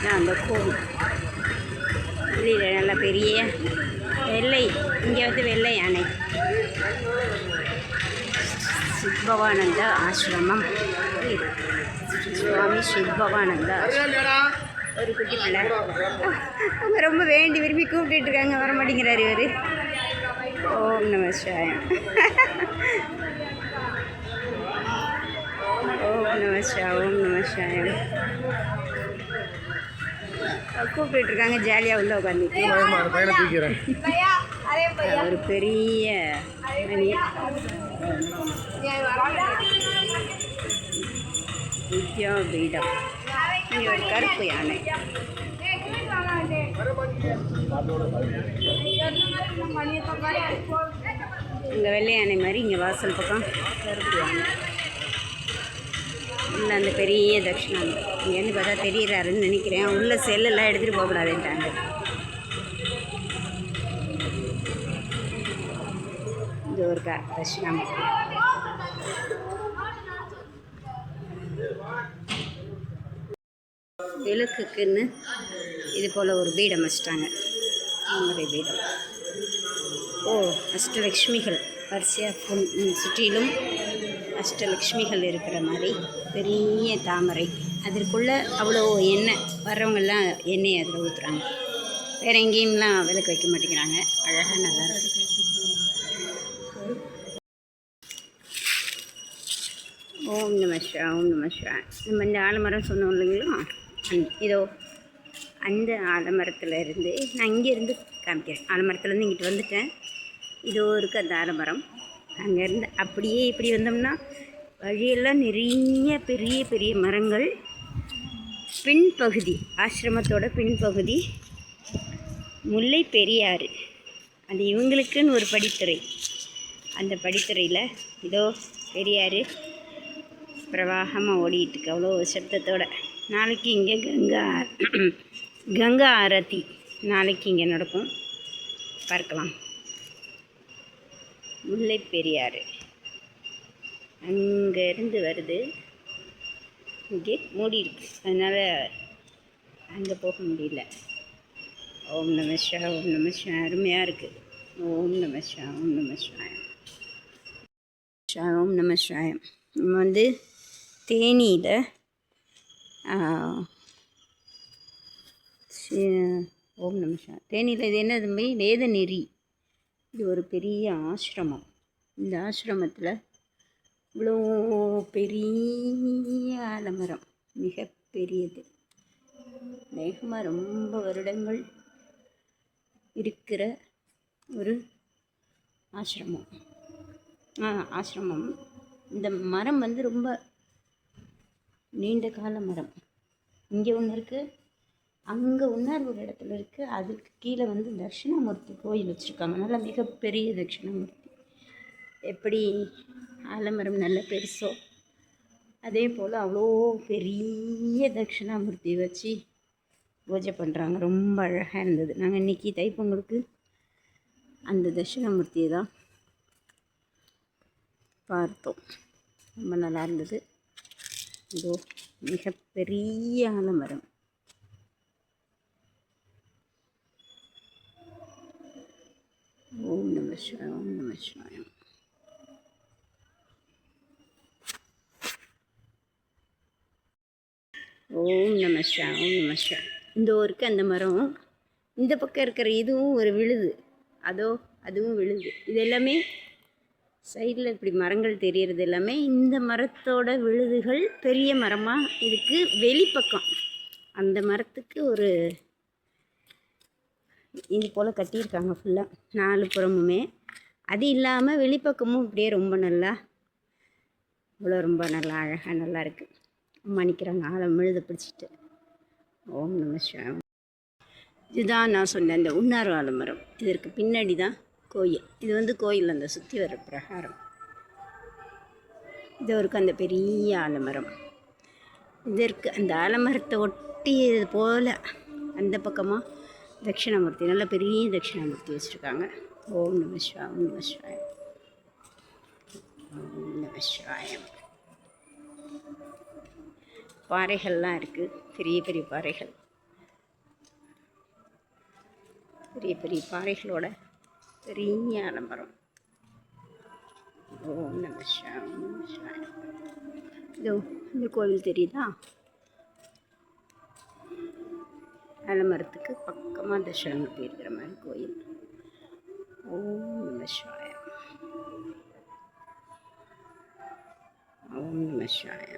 இதுதான் அந்த கோவில். வெளியில் நல்ல பெரிய வெள்ளை, இங்கே வந்து வெள்ளை யானை. சித்பவானந்த ஆசிரமம். சுவாமி சித்பவானந்த ஒரு குட்டி பிள்ளை. அவங்க ரொம்ப வேண்டி விரும்பி கூப்பிட்டு இருக்காங்க, வர மாட்டேங்கிறாரு இவர். ஓம் நம சிவாயம். ஓம் நம சிவாயம். ஓம் நம சிவாயம். கூப்பிட்டு இருக்காங்க, ஜாலியாக உள்ள உட்காந்துட்டு. ஒரு பெரிய வித்யாபீடம். இங்கே ஒரு கருப்பு யானை. இங்கே வெள்ளை யானை மாதிரி, இங்கே வாசல் பக்கம் கருப்பு யானை. இல்லை அந்த பெரிய தட்சிணாமூர்த்தி இங்கேருந்து பார்த்தா தெரிகிறாருன்னு நினைக்கிறேன். உள்ள செல்லெல்லாம் எடுத்துகிட்டு போகக்கூடாதுன்ட்டாங்க. இது ஒரு தட்சிணாமூர்த்தி. விளக்குக்குன்னு இது போல் ஒரு பீடம் வச்சிட்டாங்க. தாமரை பீடம். ஓ, அஷ்டலக்ஷ்மிகள் வரிசையாக சுற்றிலும் அஷ்டலக்ஷ்மிகள் இருக்கிற மாதிரி பெரிய தாமரை. அதற்குள்ளே அவ்வளோ எண்ணெய், வர்றவங்கெல்லாம் எண்ணெய் அதில் ஊற்றுறாங்க. வேறு எங்கேயும்லாம் விளக்கு வைக்க மாட்டேங்கிறாங்க. அழகாக நல்லா இருக்குது. ஓம் நம சிவாய. ஓம் நம சிவாய. நம்ம இந்த ஆலமரம் சொன்னோம் இல்லைங்களா, இதோ அந்த ஆலமரத்தில் இருந்து நான் இங்கேருந்து காமிக்கிறேன். ஆலமரத்துலேருந்து இங்கிட்டு வந்துட்டேன். இதோ இருக்குது அந்த ஆலமரம். அங்கேருந்து அப்படியே இப்படி வந்தோம்னா வழியெல்லாம் நிறைய பெரிய பெரிய மரங்கள். பின்பகுதி, ஆசிரமத்தோட பின்பகுதி முல்லை பெரியாறு. அது இவங்களுக்குன்னு ஒரு படித்துறை. அந்த படித்துறையில் இதோ பெரியாறு பிரவாகமாக ஓடிட்டுருக்கு அவ்வளோ சத்தத்தோடு. நாளைக்கு இங்கே கங்கா ஆரத்தி நாளைக்கு இங்கே நடக்கும், பார்க்கலாம். முல்லை பெரியாறு அங்கேருந்து வருது. இங்கே மூடி இருக்கு, அதனால் அங்கே போக முடியல. ஓம் நம சிவாய. ஓம் நம சிவாய. அருமையாக இருக்குது. ஓம் நம சிவாய. ஓம் நம சிவாய. ஓம் நம சிவாயம். நம்ம வந்து தேனியில் ஓம் நம சிவாய. தேனியில் இது என்ன தம்பி? வேதநெறி. இது ஒரு பெரிய ஆசிரமம். இந்த ஆசிரமத்தில் இவ்வளோ பெரிய ஆலமரம், மிகப்பெரியது. வேகமாக ரொம்ப வருடங்கள் இருக்கிற ஒரு ஆசிரமம். இந்த மரம் வந்து ரொம்ப நீண்ட கால மரம். இங்கே ஒன்று இருக்குது, அங்கே இன்னொரு ஒரு இடத்துல இருக்குது. அதுக்கு கீழே வந்து தட்சிணாமூர்த்தி கோயில் வச்சுருக்காங்க. நல்லா மிகப்பெரிய தட்சிணாமூர்த்தி. எப்படி ஆலமரம் நல்ல பெருசோ அதே போல் அவ்வளோ பெரிய தட்சிணாமூர்த்தி வச்சு பூஜை பண்ணுறாங்க. ரொம்ப அழகாக இருந்தது. நாங்கள் இன்றைக்கி தைப்பொங்கலுக்கு அந்த தட்சிணாமூர்த்தியை தான் பார்த்தோம். ரொம்ப நல்லா இருந்தது. இதோ மிகப்பெரிய ஆலமரம். ஓம் நம சிவாய. ஓம் நம சிவாய. ஓம் நம சிவாய. ஓம் நம சிவாய. இந்த ஊருக்கு அந்த மரம், இந்த பக்கம் இருக்கிற இதுவும் ஒரு விழுது, அதோ அதுவும் விழுது. இது எல்லாமே சைடில் இப்படி மரங்கள் தெரிகிறது எல்லாமே இந்த மரத்தோட விழுதுகள். பெரிய மரமாக இதுக்கு வெளிப்பக்கம் அந்த மரத்துக்கு ஒரு இது போல் கட்டியிருக்காங்க ஃபுல்லாக 4 புறமுமே. அது இல்லாமல் வெளிப்பக்கமும் இப்படியே ரொம்ப நல்லா, இவ்வளோ ரொம்ப நல்லா அழகாக நல்லா இருக்குது. மணிக்கிறாங்க ஆழம் விழுத பிடிச்சிட்டு. ஓம் நம சிவாய. இதுதான் நான் சொன்னேன் இந்த உன்னார் ஆலமரம். இதற்கு பின்னாடி தான் கோயில். இது வந்து கோயில் அந்த சுற்றி வர பிரகாரம். இது வரைக்கும் அந்த பெரிய ஆலமரம். இதற்கு அந்த ஆலமரத்தை ஒட்டியது போல் அந்த பக்கமாக தட்சிணாமூர்த்தி, நல்ல பெரிய தட்சிணாமூர்த்தி வச்சுருக்காங்க. ஓம் நம சிவாய. ஓம் நம சிவாய. ஓம் நம சிவாய. பாறைகள்லாம் இருக்குது, பெரிய பெரிய பாறைகள். பெரிய பெரிய பாறைகளோட பெரிய ஆலமரம். ஓம் நம சிவாய, ஓம் நம சிவாய. இதோ இந்த கோவில் தெரியுதா? ஆலமரத்துக்கு பக்கமாக தர்ஷனம் போயிருக்கிற மாதிரி கோயில். ஓம் நம சிவாய, ஓம் நம சிவாய.